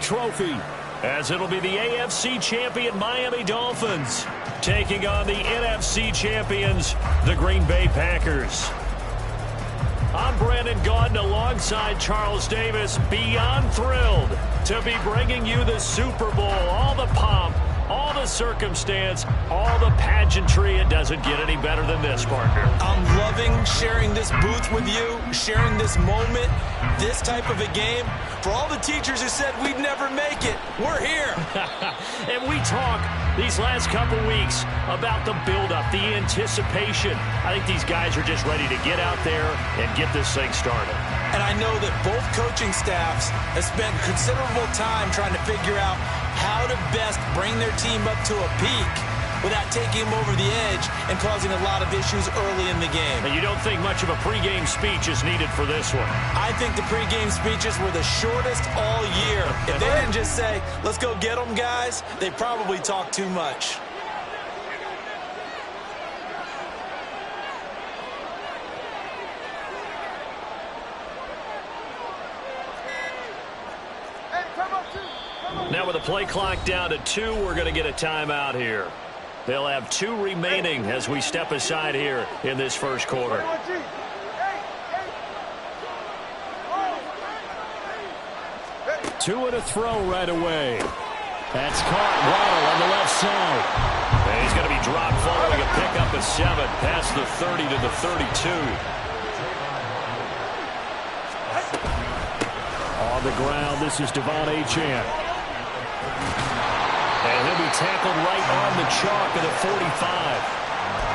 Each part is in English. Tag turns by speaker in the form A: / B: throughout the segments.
A: trophy, as it'll be the AFC champion Miami Dolphins taking on the NFC champions, the Green Bay Packers. I'm Brandon Gaudin alongside Charles Davis, beyond thrilled to be bringing you the Super Bowl. All the pomp, all the circumstance, all the pageantry. It doesn't get any better than this, partner.
B: I'm loving sharing this booth with you, sharing this moment, this type of a game. For all the teachers who said we'd never make it, we're here.
A: And we talk these last couple weeks about the buildup, the anticipation. I think these guys are just ready to get out there and get this thing started.
B: And I know that both coaching staffs have spent considerable time trying to figure out how to best bring their team up to a peak without taking them over the edge and causing a lot of issues early in the game.
A: And you don't think much of a pregame speech is needed for this one?
B: I think the pregame speeches were the shortest all year. If they didn't just say, let's go get them, guys, they probably talked too much.
A: Now with the play clock down to 2, we're going to get a timeout here. They'll have 2 remaining as we step aside here in this first quarter. Two and a throw right away. That's caught. Waddle on the left side. And he's going to be dropped following a pickup of 7 past the 30 to the 32. On the ground, this is Devon Achane. And he'll be tackled right on the chalk of the 45.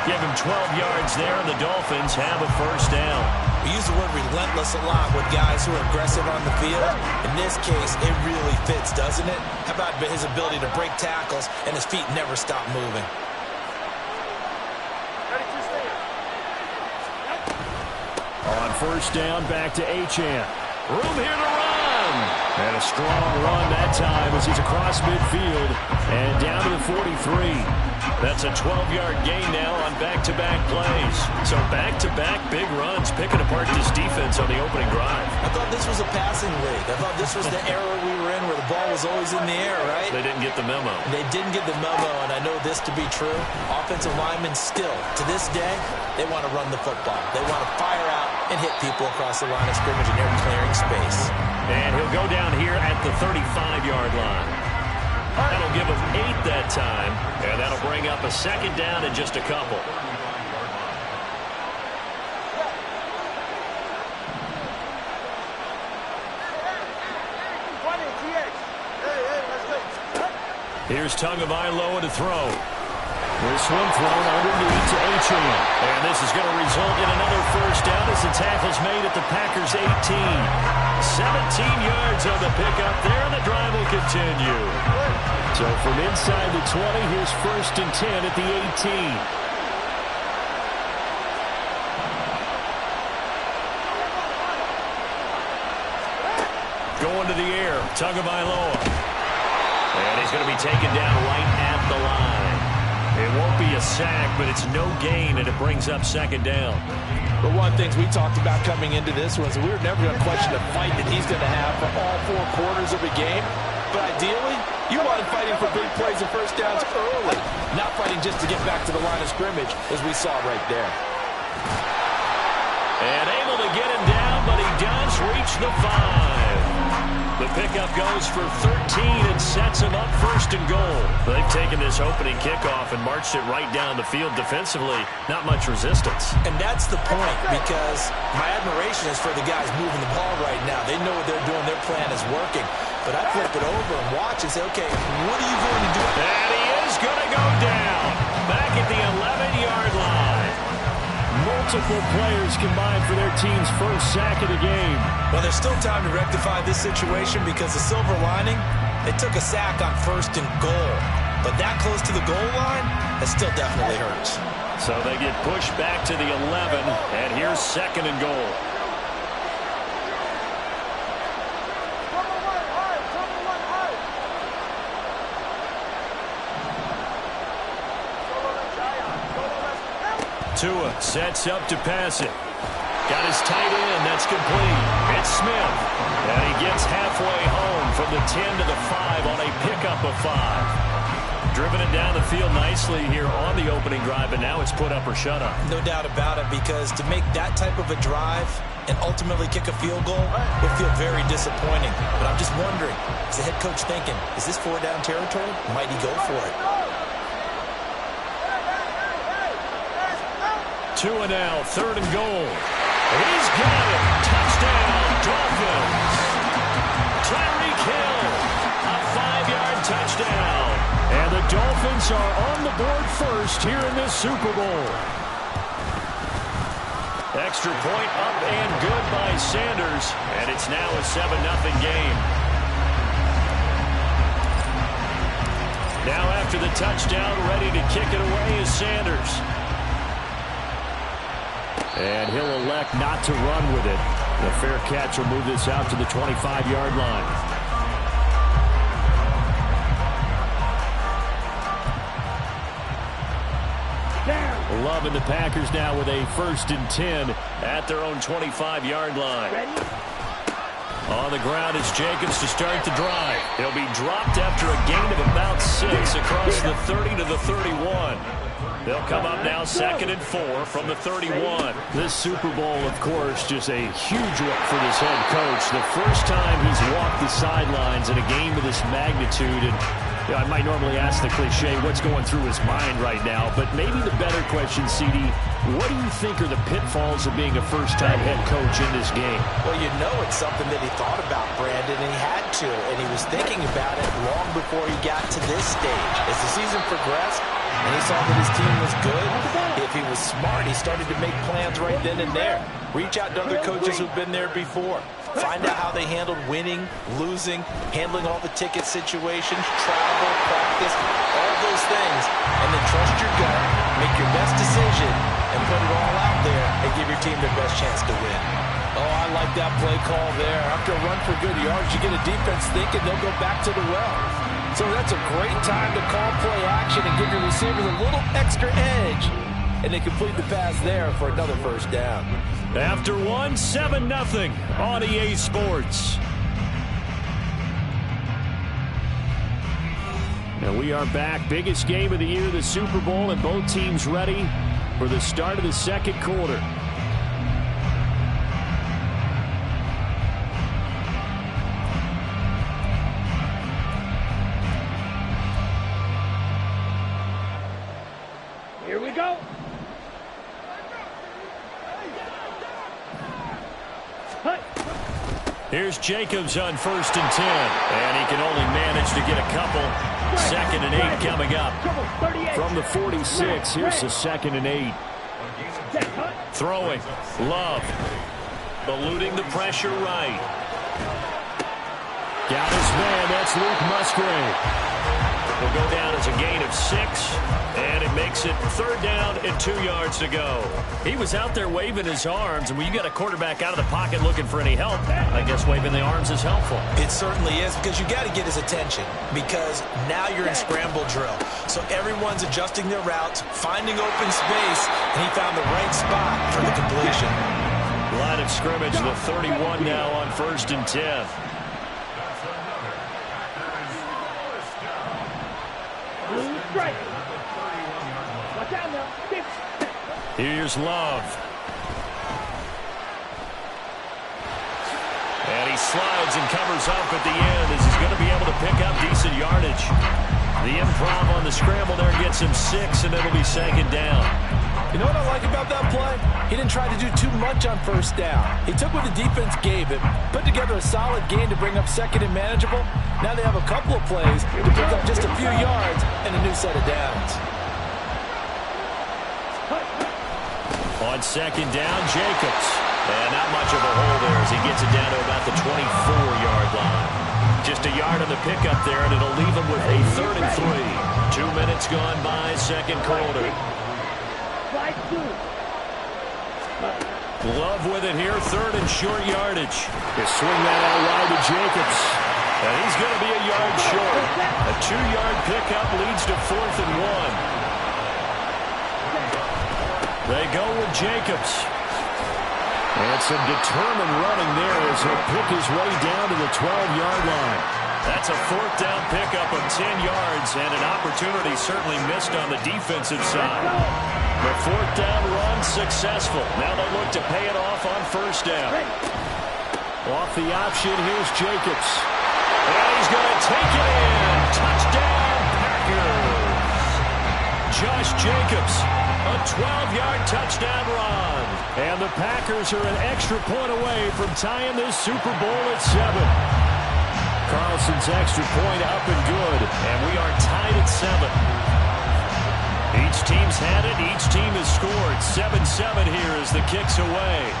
A: Give him 12 yards there, and the Dolphins have a first down.
B: We use the word relentless a lot with guys who are aggressive on the field. In this case, it really fits, doesn't it? How about his ability to break tackles and his feet never stop moving?
A: On first down, back to Achane. Room here to run. And a strong run that time as he's across midfield and down to the 43. That's a 12-yard gain now on back-to-back plays. So back-to-back big runs, picking apart this defense on the opening drive.
B: I thought this was a passing league. I thought this was the era we were in where the ball was always in the air, right?
A: They didn't get the memo.
B: They didn't get the memo, and I know this to be true. Offensive linemen still, to this day, they want to run the football. They want to fire out and hit people across the line of scrimmage, and they're clearing space.
A: And he'll go down here at the 35-yard line. That'll give him 8 that time, and that'll bring up a second down in just a couple. Here's Tagovailoa to throw. This one thrown underneath to Achane. And this is going to result in another first down as the tackle's made at the Packers' 18. 17 yards on the pickup there, and the drive will continue. So from inside the 20, here's first and 10 at the 18. Going to the air, Tagovailoa. And he's going to be taken down right at the line. It won't be a sack, but it's no gain, and it brings up second down.
B: But one of the things we talked about coming into this was we were never going to question the fight that he's going to have for all 4 quarters of the game. But ideally, you want him fighting for big plays and first downs early, not fighting just to get back to the line of scrimmage, as we saw right there.
A: And able to get him down, but he does reach the 5. The pickup goes for 13 and sets him up first and goal. They've taken this opening kickoff and marched it right down the field defensively. Not much resistance.
B: And that's the point, because my admiration is for the guys moving the ball right now. They know what they're doing. Their plan is working. But I flip it over and watch and say, okay, what are you going to do?
A: And he is going to go down back at the 11-yard line. Multiple players combined for their team's first sack of the game.
B: Well, there's still time to rectify this situation, because the silver lining, they took a sack on first and goal. But that close to the goal line, that still definitely hurts.
A: So they get pushed back to the 11, and here's second and goal. Tua sets up to pass it. Got his tight end. That's complete. It's Smith. And he gets halfway home from the 10 to the 5 on a pickup of 5. Driven it down the field nicely here on the opening drive, and now it's put up or shut up.
B: No doubt about it, because to make that type of a drive and ultimately kick a field goal will feel very disappointing. But I'm just wondering, is the head coach thinking, is this 4-down territory? Might he go for it?
A: 2 and now, 3rd and goal. He's got it. Touchdown, Dolphins. Tyreek Hill, a 5-yard touchdown. And the Dolphins are on the board first here in this Super Bowl. Extra point up and good by Sanders. And it's now a 7-0 game. Now after the touchdown, ready to kick it away is Sanders. And he'll elect not to run with it. The fair catch will move this out to the 25-yard line. Love and the Packers now with a 1st and 10 at their own 25-yard line. On the ground is Jacobs to start the drive. He'll be dropped after a gain of about 6 across the 30 to the 31. They'll come up now 2nd and 4 from the 31. This Super Bowl, of course, just a huge look for this head coach. The first time he's walked the sidelines in a game of this magnitude. And I might normally ask the cliche, what's going through his mind right now? But maybe the better question, CD, what do you think are the pitfalls of being a first-time head coach in this game?
B: Well, you know it's something that he thought about, Brandon, and he had to. And he was thinking about it long before he got to this stage. As the season progressed, and he saw that his team was good, if he was smart, he started to make plans right then and there. Reach out to other coaches who've been there before. Find out how they handled winning, losing, handling all the ticket situations, travel, practice, all those things. And then trust your gut, make your best decision, and put it all out there and give your team their best chance to win. Oh, I like that play call there. After a run for good yards, you get a defense thinking they'll go back to the well. So that's a great time to call play action and give your receivers a little extra edge. And they complete the pass there for another 1st down.
A: After 7-0 on EA Sports. And we are back. Biggest game of the year, the Super Bowl, and both teams ready for the start of the 2nd quarter.
C: Here we go.
A: Here's Jacobs on 1st and 10. And he can only manage to get a couple. 2nd and 8 coming up. From the 46, here's the 2nd and 8. Throwing. Love. Eluding the pressure right. Got his man. That's Luke Musgrave. Will go down as a gain of 6, and it makes it 3rd down and 2 yards to go. He was out there waving his arms, and when you got a quarterback out of the pocket looking for any help, I guess waving the arms is helpful.
B: It certainly is, because you got to get his attention, because now you're in scramble drill. So everyone's adjusting their routes, finding open space, and he found the right spot for the completion.
A: Line of scrimmage, the 31 now on 1st and 10. Here's Love. And he slides and covers up at the end as he's going to be able to pick up decent yardage. The improv on the scramble there gets him 6, and it'll be 2nd down.
B: You know what I like about that play? He didn't try to do too much on 1st down. He took what the defense gave him, put together a solid gain to bring up 2nd and manageable. Now they have a couple of plays to pick up just a few yards and a new set of downs.
A: On 2nd down, Jacobs. And not much of a hole there as he gets it down to about the 24-yard line. Just a yard on the pickup there, and it'll leave him with a 3rd and 3. 2 minutes gone by, 2nd quarter. Love with it here, 3rd and short yardage. They swing that out wide to Jacobs. And he's going to be a yard short. A 2-yard pickup leads to 4th and 1. They go with Jacobs. And some determined running there as he'll pick his way down to the 12-yard line. That's a fourth down pickup of 10 yards, and an opportunity certainly missed on the defensive side. The fourth down run successful. Now they look to pay it off on first down. Off the option, here's Jacobs. And he's going to take it in. Touchdown, Packers. Josh Jacobs, a 12-yard touchdown run. And the Packers are an extra point away from tying this Super Bowl at 7. Carlson's extra point up and good, and we are tied at 7. Each team's had it. Each team has scored. 7-7 here as the kick's away.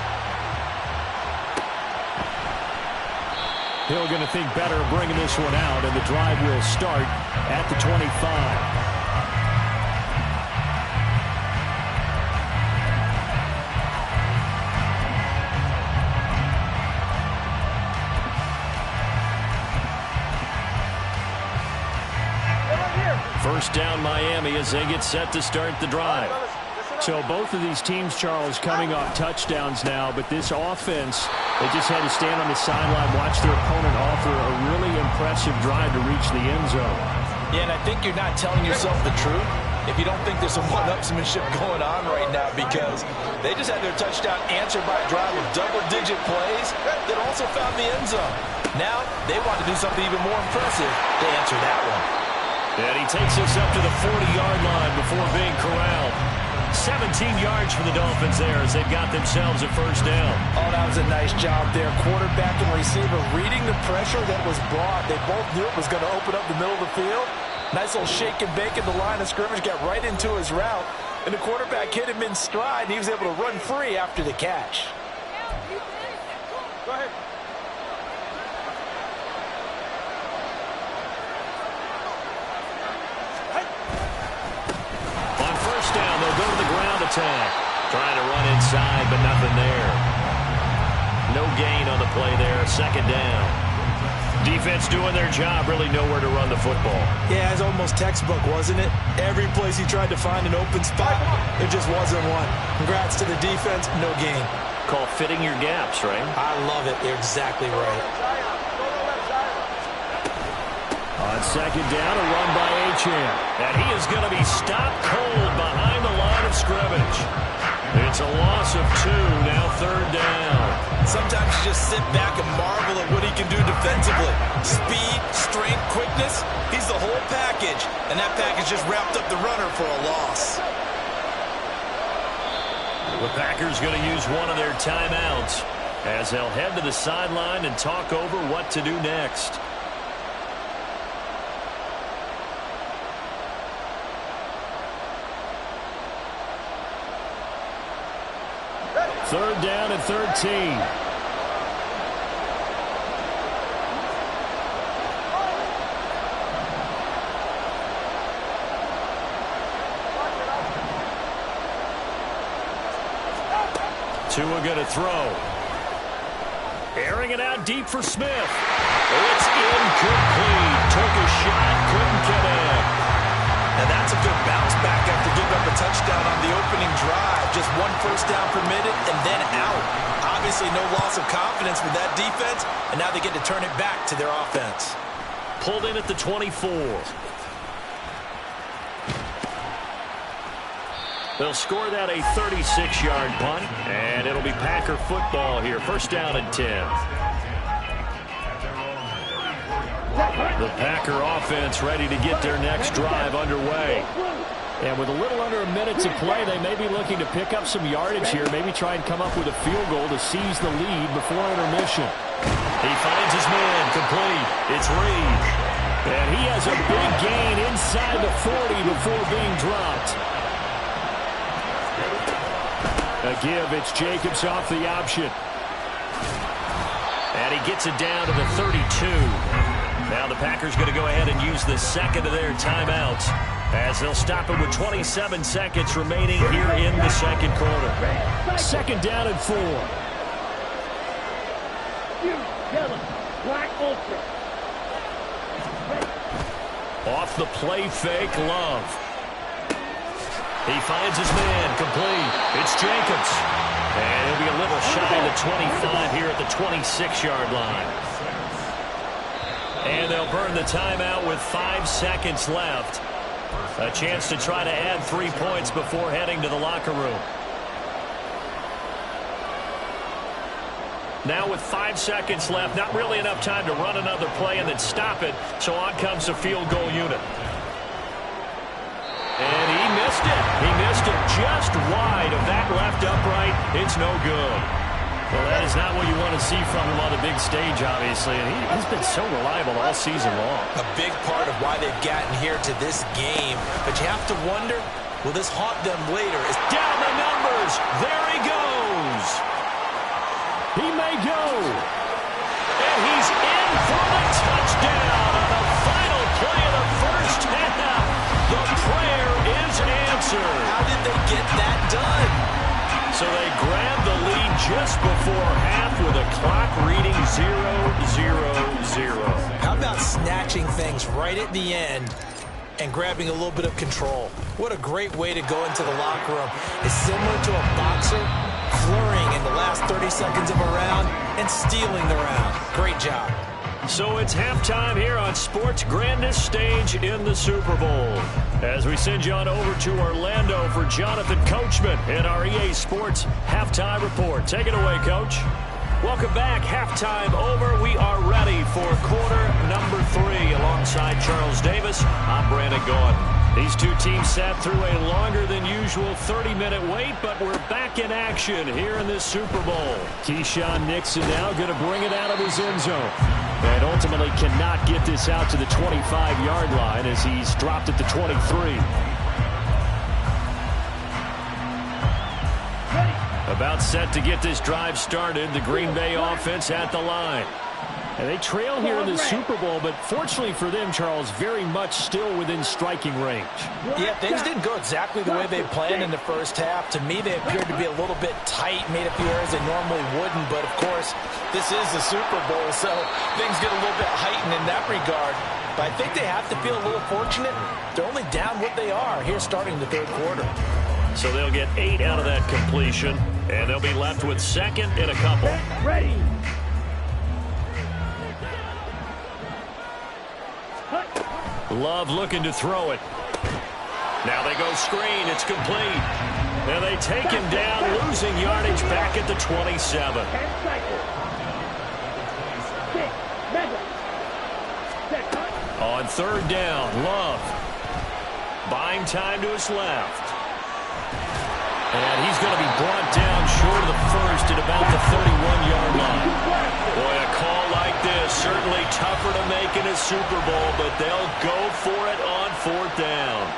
A: Hill going to think better of bringing this one out, and the drive will start at the 25. First down Miami as they get set to start the drive. So both of these teams, Charles, coming off touchdowns now, but this offense, they just had to stand on the sideline, watch their opponent offer a really impressive drive to reach the end zone.
B: Yeah, and I think you're not telling yourself the truth if you don't think there's some one-upsmanship going on right now, because they just had their touchdown answered by a drive of double-digit plays that also found the end zone. Now they want to do something even more impressive to answer that one.
A: And he takes us up to the 40-yard line before being corralled. 17 yards for the Dolphins there as they've got themselves a first down.
B: Oh, that was a nice job there. Quarterback and receiver reading the pressure that was brought. They both knew it was going to open up the middle of the field. Nice little shake and bake at the line of scrimmage, got right into his route. And the quarterback hit him in stride, and he was able to run free after the catch.
C: Go ahead.
A: Down, they'll go to the ground attack. Trying to run inside, but nothing there. No gain on the play there. Second down. Defense doing their job, really nowhere to run the football.
D: Yeah, it's almost textbook, wasn't it? Every place he tried to find an open spot, there just wasn't one. Congrats to the defense, no gain.
A: Call fitting your gaps, right?
D: I love it. You're exactly right.
A: On second down, a run by Achane. And he is going to be stopped cold behind the line of scrimmage. It's a loss of 2, now third down.
B: Sometimes you just sit back and marvel at what he can do defensively. Speed, strength, quickness, he's the whole package. And that package just wrapped up the runner for a loss.
A: The Packers going to use one of their timeouts as they'll head to the sideline and talk over what to do next. Third down and 13. Tua going to throw. Airing it out deep for Smith. It's incomplete. Took a shot, couldn't connect.
B: And that's a good bounce back after giving up a touchdown on the opening drive. Just one first down permitted and then out. Obviously no loss of confidence with that defense, and now they get to turn it back to their offense.
A: Pulled in at the 24. They'll score that a 36-yard punt, and it'll be Packer football here. First down and 10. The Packer offense ready to get their next drive underway. And with a little under a minute to play, they may be looking to pick up some yardage here, maybe try and come up with a field goal to seize the lead before intermission. He finds his man, complete. It's Reed. And he has a big gain inside the 40 before being dropped. A give, it's Jacobs off the option. And he gets it down to the 32. Now the Packers going to go ahead and use the second of their timeouts as they'll stop it with 27 seconds remaining here in the second quarter. Second down and 4. Off the play fake, Love. He finds his man, complete. It's Jacobs. And he'll be a little shy of the 25 here at the 26-yard line. And they'll burn the timeout with 5 seconds left. A chance to try to add 3 points before heading to the locker room. Now with 5 seconds left, not really enough time to run another play and then stop it. So on comes the field goal unit. And he missed it. He missed it just wide of that left upright. It's no good. Well, that is not what you want to see from him on the big stage, obviously. And he's been so reliable all season long.
B: A big part of why they've gotten here to this game. But you have to wonder, will this haunt them later?
A: Down the numbers. There he goes. He may go. And he's in for the touchdown on the final play of the first half. The prayer is answered.
B: How did they get that done?
A: So they grab the lead just before half with a clock reading 0-0-0.
B: How about snatching things right at the end and grabbing a little bit of control? What a great way to go into the locker room. It's similar to a boxer flurrying in the last 30 seconds of a round and stealing the round. Great job.
A: So it's halftime here on sports' grandest stage in the Super Bowl. As we send you on over to Orlando for Jonathan Coachman in our EA Sports Halftime Report. Take it away, Coach. Welcome back. Halftime over. We are ready for quarter number 3 alongside Charles Davis. I'm Brandon Gaudin. These two teams sat through a longer than usual 30-minute wait, but we're back in action here in this Super Bowl. Keyshawn Nixon now going to bring it out of his end zone. And ultimately cannot get this out to the 25-yard line as he's dropped at the 23. About set to get this drive started. The Green Bay offense at the line. And they trail here in the Super Bowl, but fortunately for them, Charles, very much still within striking range.
B: Yeah, things didn't go exactly the way they planned in the first half. To me, they appeared to be a little bit tight, made a few errors they normally wouldn't. But, of course, this is the Super Bowl, so things get a little bit heightened in that regard. But I think they have to feel a little fortunate. They're only down what they are here starting the third quarter.
A: So they'll get 8 out of that completion, and they'll be left with second and a couple.
C: Ready.
A: Love looking to throw it. Now they go screen. It's complete. And they take him down, losing yardage back at the 27. On third down, Love. Buying time to his left. And he's going to be brought down short of the first at about the 31-yard line. Boy, a call like this, certainly tougher to make in a Super Bowl, but they'll go for it on fourth down.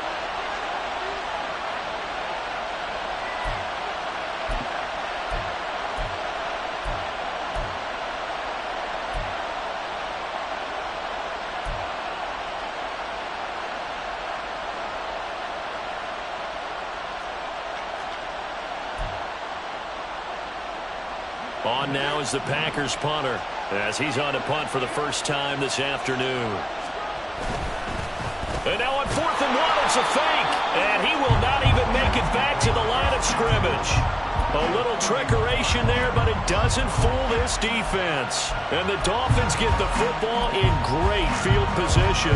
A: On now is the Packers punter as he's on to punt for the first time this afternoon. And now on 4th and 1, it's a fake. And he will not even make it back to the line of scrimmage. A little trickeration there, but it doesn't fool this defense. And the Dolphins get the football in great field position.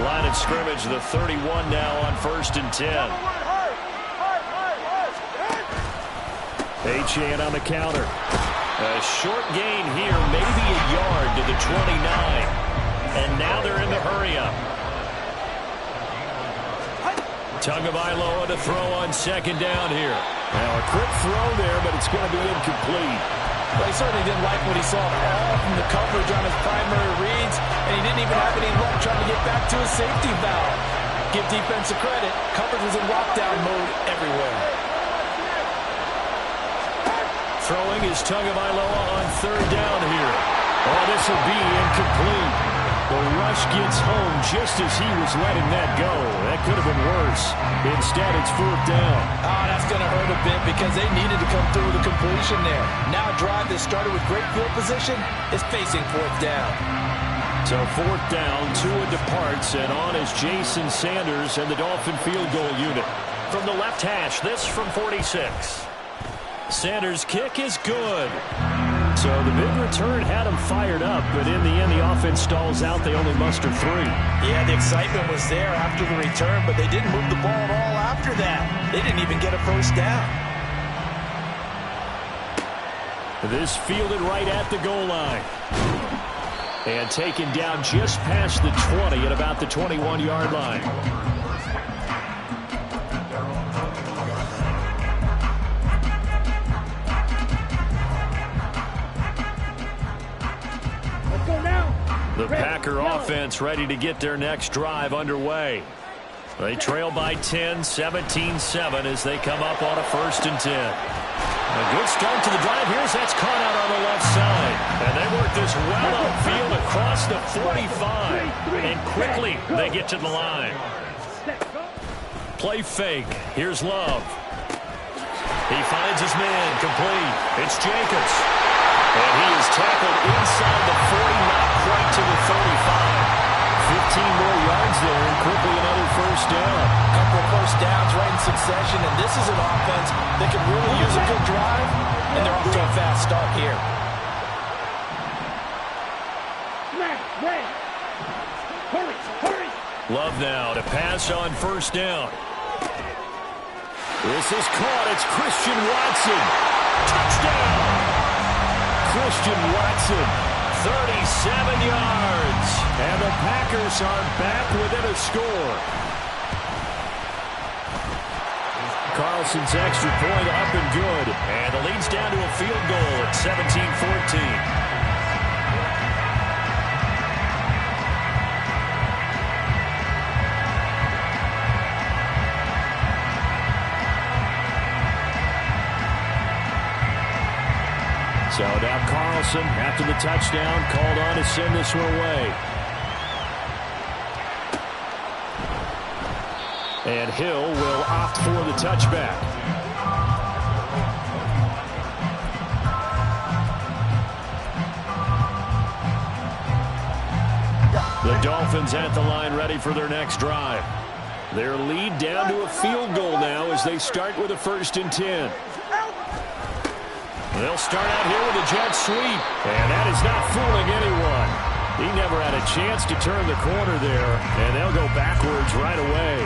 A: Line of scrimmage, the 31 now on 1st and 10. Achane on the counter. A short gain here, maybe a yard to the 29. And now they're in the hurry-up. Tagovailoa to throw on second down here. Now a quick throw there, but it's going to be incomplete.
B: Well, he certainly didn't like what he saw all from the coverage on his primary reads, and he didn't even have any luck trying to get back to his safety valve. Give defensive credit. Coverage was in lockdown mode everywhere.
A: Throwing is Tagovailoa on third down here. Oh, this will be incomplete. The rush gets home just as he was letting that go. That could have been worse. Instead, it's fourth down.
B: Oh, that's going to hurt a bit because they needed to come through with a completion there. Now a drive that started with great field position is facing fourth down.
A: So fourth down, Tua departs, and on is Jason Sanders and the Dolphin field goal unit. from the left hash. This from 46. Sanders' kick is good. So the big return had him fired up, but in the end, the offense stalls out. They only muster 3.
B: Yeah, the excitement was there after the return, but they didn't move the ball at all after that. They didn't even get a first down.
A: This fielded right at the goal line. And taken down just past the 20 at about the 21-yard line. The Packer offense ready to get their next drive underway. They trail by 10, 17-7 as they come up on a 1st and 10. A good start to the drive. Here's that's caught out on the left side. And they work this well upfield across the 45. And quickly they get to the line. Play fake. Here's Love. He finds his man. Complete. It's Jacobs. And he is tackled inside the 40, not quite to the 35. 15 more yards there, and quickly another first down.
B: A couple of first downs right in succession, and this is an offense that can really use a good drive, and they're off to a fast start here.
A: Love now to pass on 1st down. This is caught. It's Christian Watson. Touchdown! Christian Watson, 37 yards. And the Packers are back within a score. Carlson's extra point up and good. And the lead's down to a field goal at 17-14. So now Carlson, after the touchdown, called on to send this one away. And Hill will opt for the touchback. The Dolphins at the line ready for their next drive. Their lead down to a field goal now as they start with a 1st and 10. They'll start out here with a jet sweep, and that is not fooling anyone. He never had a chance to turn the corner there, and they'll go backwards right away.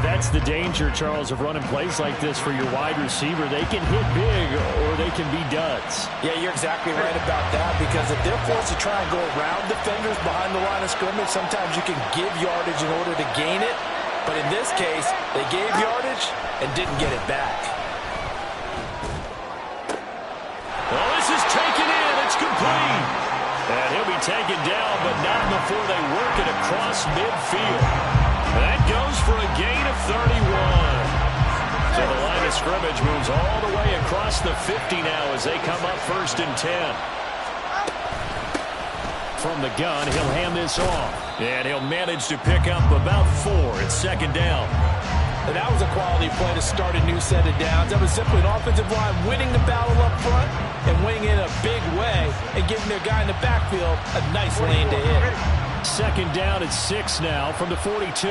A: That's the danger, Charles, of running plays like this for your wide receiver. They can hit big, or they can be duds.
B: Yeah, you're exactly right about that, because if they're forced to try and go around defenders behind the line of scrimmage, sometimes you can give yardage in order to gain it. But in this case, they gave yardage and didn't get it back.
A: Well, this is taken in. It's complete. And he'll be taken down, but not before they work it across midfield. That goes for a gain of 31. So the line of scrimmage moves all the way across the 50 now as they come up 1st and 10. From the gun, he'll hand this off. And he'll manage to pick up about 4. It's 2nd down.
B: And that was a quality play to start a new set of downs. That was simply an offensive line winning the battle up front and winning in a big way and giving their guy in the backfield a nice lane to hit.
A: 2nd down at 6 now from the 42.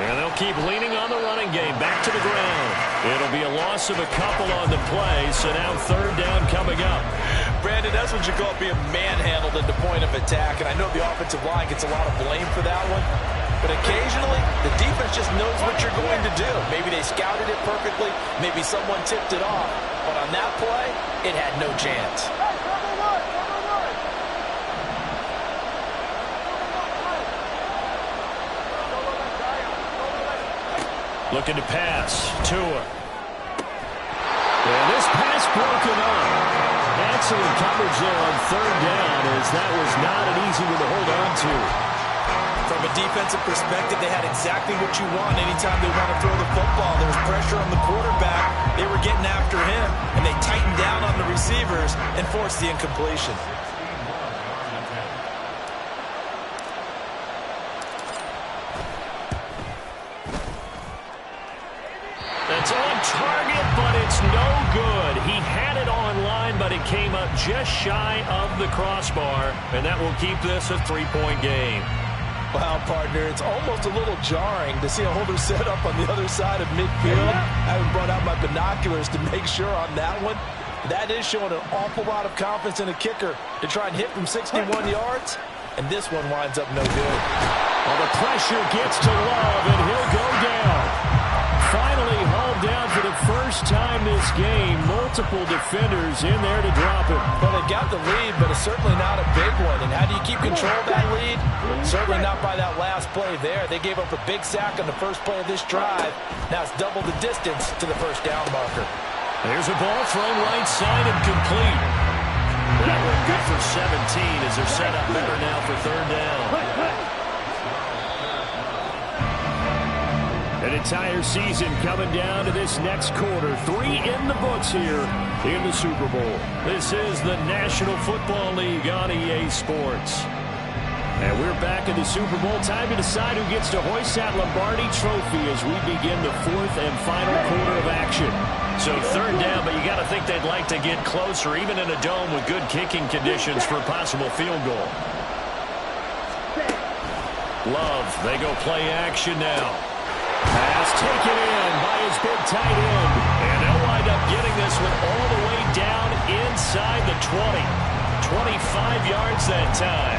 A: And they'll keep leaning on the running game. Back to the ground. It'll be a loss of a couple on the play, so now 3rd down coming up.
B: Brandon, that's what you call being manhandled at the point of attack, and I know the offensive line gets a lot of blame for that one, but occasionally the defense just knows what you're going to do. Maybe they scouted it perfectly, maybe someone tipped it off, but on that play, it had no chance.
A: Looking to pass. Tua. And this pass broken up. Excellent coverage there on 3rd down, as that was not an easy one to hold on to.
B: From a defensive perspective, they had exactly what you want anytime they want to throw the football. There was pressure on the quarterback. They were getting after him, and they tightened down on the receivers and forced the incompletion.
A: That's on target, but it's no good. He had it on line, but but it came up just shy of the crossbar, and that will keep this a 3-point game.
B: Wow, partner, it's almost a little jarring to see a holder set up on the other side of midfield. I haven't brought out my binoculars to make sure on that one. That is showing an awful lot of confidence in a kicker to try and hit from 61 yards, and this one winds up no good.
A: Well, the pressure gets to Love, and he'll go down. Finally hauled down for the first time this game. Multiple defenders in there to drop him.
B: Well, they got the lead, but it's certainly not a big one. And how do you keep control of that lead? Certainly not by that last play there. They gave up a big sack on the first play of this drive. Now it's double the distance to the first down marker.
A: There's a ball thrown right side and complete. That one good for 17 as they're set up better now for third down. An entire season coming down to this next quarter. 3 in the books here in the Super Bowl. This is the National Football League on EA Sports. And we're back in the Super Bowl. Time to decide who gets to hoist that Lombardi Trophy as we begin the 4th and final quarter of action. So third down, but you got to think they'd like to get closer, even in a dome with good kicking conditions for a possible field goal. Love, they go play action now. Pass taken in by his big tight end. And they'll wind up getting this one all the way down inside the 20. 25 yards that time.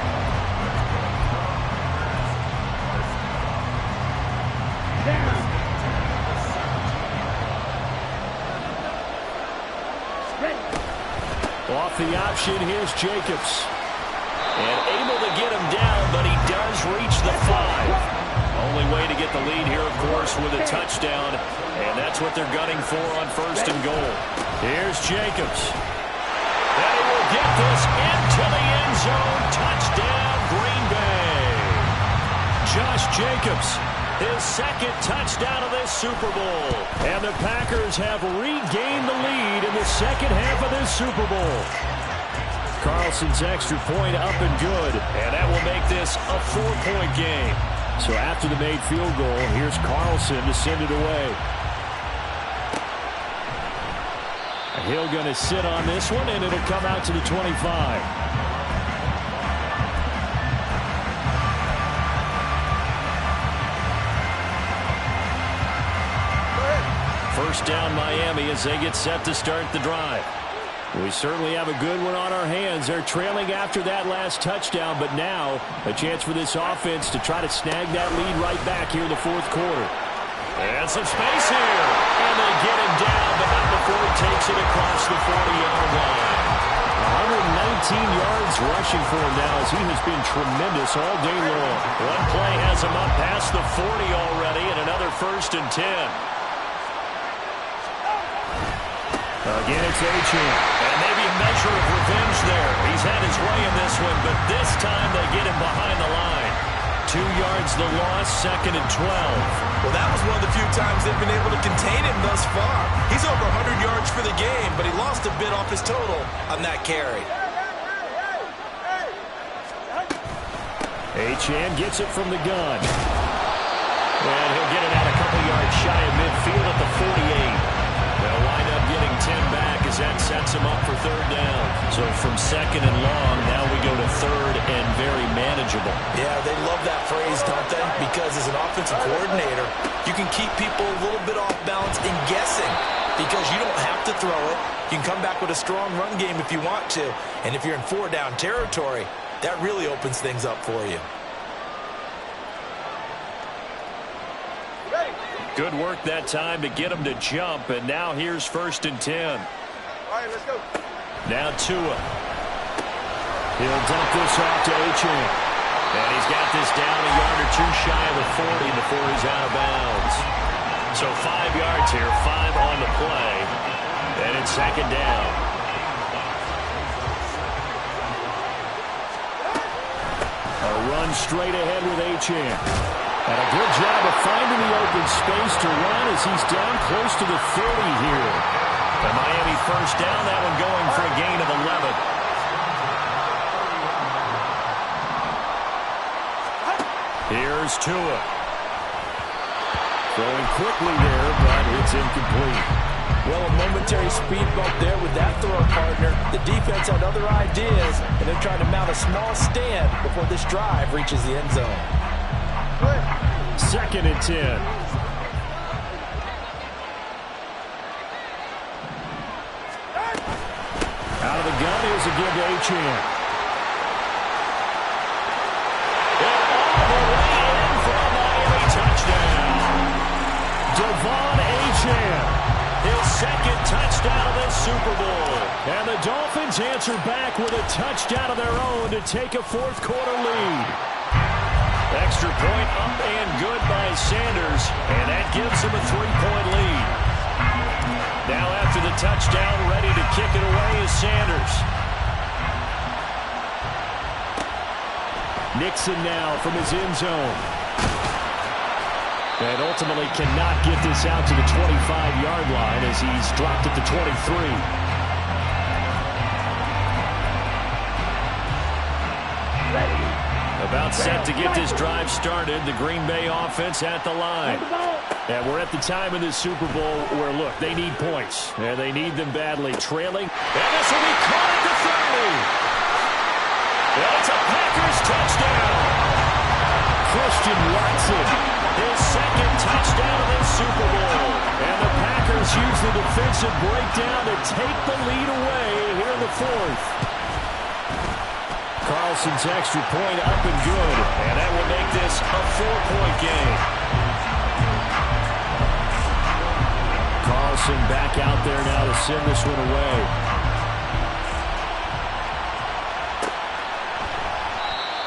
A: Off the option, here's Jacobs. And able to get him down, but he does reach the 5. Only way to get the lead here, of course, with a touchdown. And that's what they're gunning for on first and goal. Here's Jacobs. And he will get this into the end zone. Touchdown, Green Bay. Josh Jacobs, his second touchdown of this Super Bowl. And the Packers have regained the lead in the second half of this Super Bowl. Carlson's extra point up and good. And that will make this a 4-point game. So after the made field goal, here's Carlson to send it away. Hill going to sit on this one, and it'll come out to the 25. First down Miami as they get set to start the drive. We certainly have a good one on our hands. They're trailing after that last touchdown, but now a chance for this offense to try to snag that lead right back here in the 4th quarter. And some space here. And they get him down, but not before he takes it across the 40-yard line. 119 yards rushing for him now as he has been tremendous all day long. One play has him up past the 40 already, and another 1st and 10. Again, it's Achane. And maybe a measure of revenge there. He's had his way in this one, but this time they get him behind the line. 2 yards the loss, 2nd and 12.
D: Well, that was one of the few times they've been able to contain him thus far. He's over 100 yards for the game, but he lost a bit off his total on that carry.
A: Achane gets it from the gun. And he'll get it out a couple yards shy of midfield at the 48. They'll wind up getting 10 back as that sets him up for third down. So from 2nd and long, now we go to 3rd and very manageable.
D: Yeah, they love that phrase, don't they? Because as an offensive coordinator, you can keep people a little bit off balance and guessing because you don't have to throw it. You can come back with a strong run game if you want to. And if you're in 4-down territory, that really opens things up for you.
A: Good work that time to get him to jump, and now here's 1st and 10.
C: All right, let's go.
A: Now Tua. He'll dump this off to Achane. And he's got this down a yard or 2 shy of the 40 before he's out of bounds. So 5 yards here, 5 on the play. And it's 2nd down. A run straight ahead with Achane. And a good job of finding the open space to run as he's down close to the 30 here. The Miami first down, that one going for a gain of 11. Here's Tua. Throwing quickly there, but it's incomplete.
D: Well, a momentary
B: momentary speed bump there with that throw partner. The defense had other ideas, and they're trying to mount a small stand before this drive reaches the end zone.
A: 2nd and 10. Out of the gun, here's a give to Achane. And all the way in for a Miami touchdown. Devon Achane, his 2nd touchdown of this Super Bowl. And the Dolphins answer back with a touchdown of their own to take a 4th quarter lead. Extra point up and good by Sanders, and that gives him a 3-point lead. Now after the touchdown, ready to kick it away is Sanders. Nixon now from his end zone. And ultimately cannot get this out to the 25-yard line as he's dropped at the 23. About set to get this drive started. The Green Bay offense at the line. And we're at the time in this Super Bowl where, look, they need points. And they need them badly. Trailing. And this will be caught at the 30. And it's a Packers touchdown. Christian Watson, his 2nd touchdown of this Super Bowl. And the Packers use the defensive breakdown to take the lead away here in the 4th. Carlson's extra point up and good, and that will make this a 4-point game. Carlson back out there now to send this one away.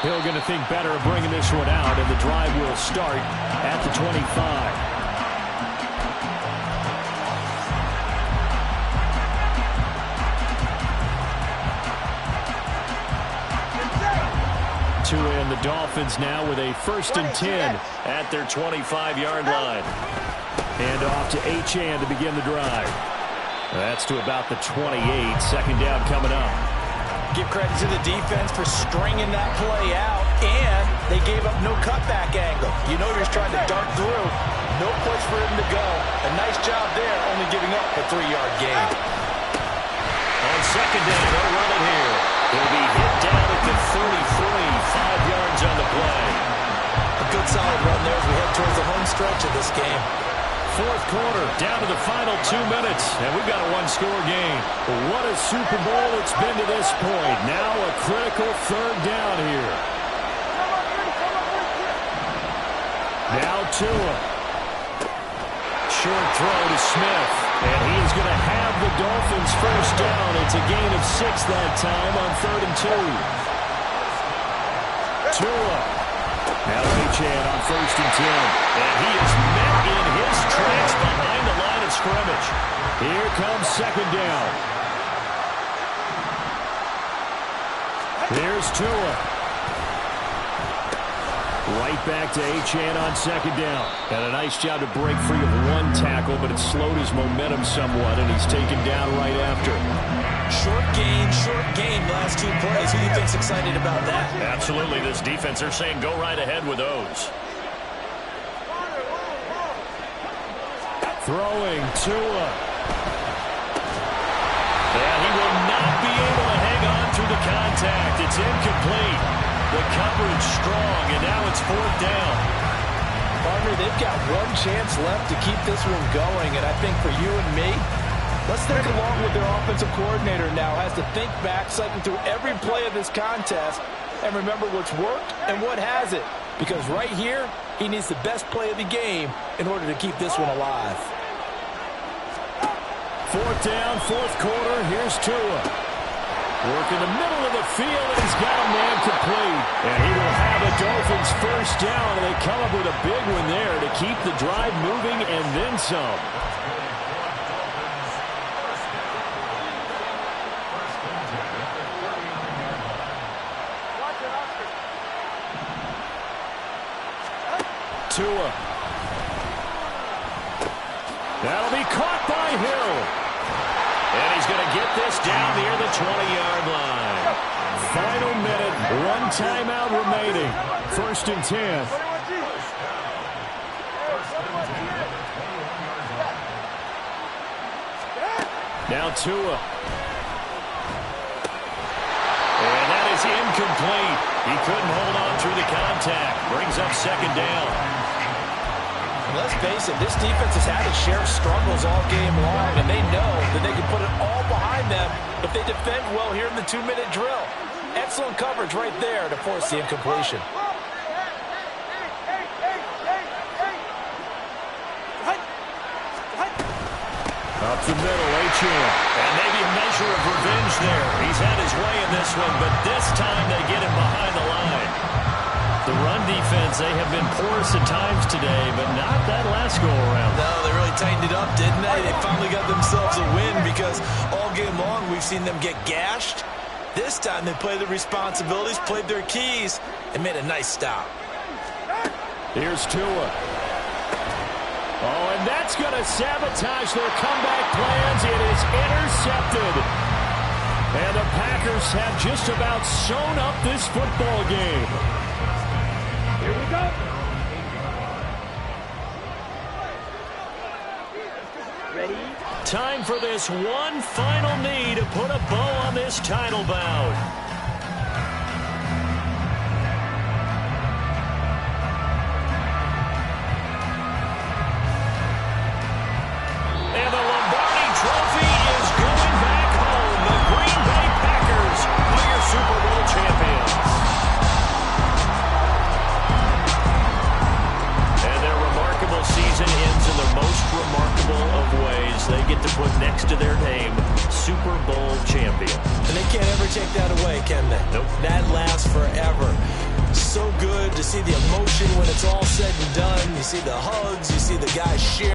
A: Hill going to think better of bringing this one out, and the drive will start at the 25. And the Dolphins now with a 1st and 10 at their 25-yard line. And off to Achane to begin the drive. That's to about the 28. 2nd down coming up.
B: Give credit to the defense for stringing that play out, and they gave up no cutback angle. You know, he was trying to dart through. No place for him to go. A nice job there, only giving up a 3-yard gain.
A: On 2nd down, they'll run it here. He'll be hit down at the 33, 5 yards on the play.
B: A good solid run there as we head towards the home stretch of this game.
A: 4th quarter, down to the final 2 minutes, and we've got a 1-score game. What a Super Bowl it's been to this point. Now a critical 3rd down here. Now Tua. Short throw to Smith, and he is going to have the Dolphins 1st down. It's a gain of 6 that time on 3rd and 2. Tua. Now Achane on 1st and 10. And he is met in his tracks behind the line of scrimmage. Here comes 2nd down. Here's Tua. Right back to Achane on 2nd down. And a nice job to break free of 1 tackle, but it slowed his momentum somewhat, and he's taken down right after.
D: Short gain, last 2 plays. Who do you think's excited about that?
A: Absolutely. This defense, they're saying go right ahead with those. Throwing Tua. And he will not be able to hang on through the contact. It's incomplete. The coverage strong, and now it's 4th down.
B: Partner, they've got 1 chance left to keep this one going, and I think for you and me, let's think along with their offensive coordinator now. Has to think back, cycle through every play of this contest, and remember what's worked and what hasn't. Because right here, he needs the best play of the game in order to keep this one alive.
A: 4th down, 4th quarter. Here's Tua. Work in the middle of the field, and he's got a man complete. And he will have the Dolphins 1st down, and they come up with a big one there to keep the drive moving and then some. Tua. That'll be caught by Hill. And he's going to get this down near the 20-yard line. Final minute, 1 timeout remaining. 1st and 10. Now Tua. And that is incomplete. He couldn't hold on through the contact. Brings up second down.
B: Let's face it, this defense has had its share of struggles all game long, and they know that they can put it all behind them if they defend well here in the 2-minute drill. Excellent coverage right there to force the incompletion.
A: Up the middle, Achane. And maybe a measure of revenge there. He's had his way in this one, but this time they get him behind the line. The run defense, they have been porous at times today, but not that last go-around.
D: No, they really tightened it up, didn't they? They finally got themselves a win because all game long we've seen them get gashed. This time they played their responsibilities, played their keys, and made a nice stop.
A: Here's Tua. Oh, and that's going to sabotage their comeback plans. It is intercepted. And the Packers have just about sewn up this football game. Here we go. Ready? Time for this one final knee to put a bow on this title bout. And the Lombardi Trophy is going back home. The Green Bay Packers are your Super Bowl champions. And their remarkable season ends in the most remarkable of ways. They get to put next to their name, Super Bowl champion.
D: And they can't ever take that away, can they?
A: Nope.
D: That lasts forever. So good to see the emotion when it's all said and done. You see the hugs, you see the guys share.